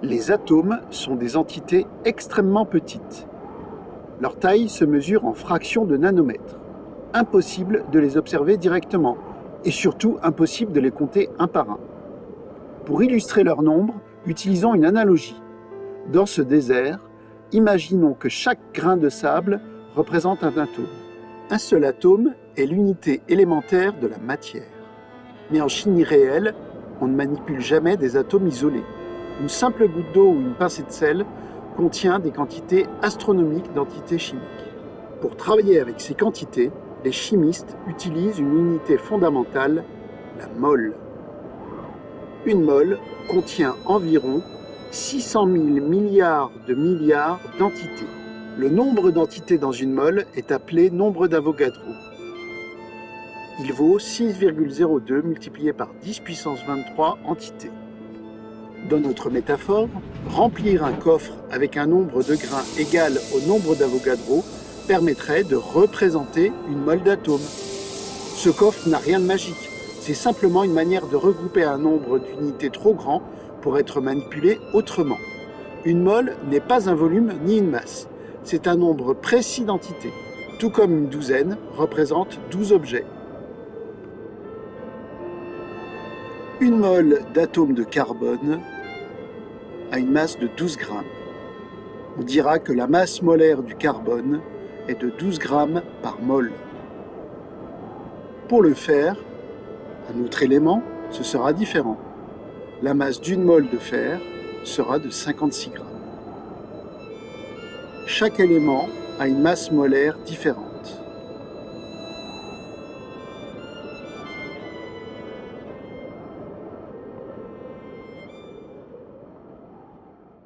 Les atomes sont des entités extrêmement petites. Leur taille se mesure en fractions de nanomètres. Impossible de les observer directement et surtout impossible de les compter un par un. Pour illustrer leur nombre, utilisons une analogie. Dans ce désert, imaginons que chaque grain de sable représente un atome. Un seul atome est l'unité élémentaire de la matière. Mais en chimie réelle, on ne manipule jamais des atomes isolés. Une simple goutte d'eau ou une pincée de sel contient des quantités astronomiques d'entités chimiques. Pour travailler avec ces quantités, les chimistes utilisent une unité fondamentale, la mole. Une mole contient environ 600 000 milliards d'entités. Le nombre d'entités dans une mole est appelé nombre d'Avogadro. Il vaut 6,02 multiplié par 10 puissance 23 entités. Dans notre métaphore, remplir un coffre avec un nombre de grains égal au nombre d'Avogadro permettrait de représenter une mole d'atomes. Ce coffre n'a rien de magique, c'est simplement une manière de regrouper un nombre d'unités trop grand pour être manipulé autrement. Une mole n'est pas un volume ni une masse, c'est un nombre précis d'entités, tout comme une douzaine représente 12 objets. Une mole d'atome de carbone a une masse de 12 grammes. On dira que la masse molaire du carbone est de 12 grammes par mole. Pour le fer, un autre élément, ce sera différent. La masse d'une mole de fer sera de 56 grammes. Chaque élément a une masse molaire différente.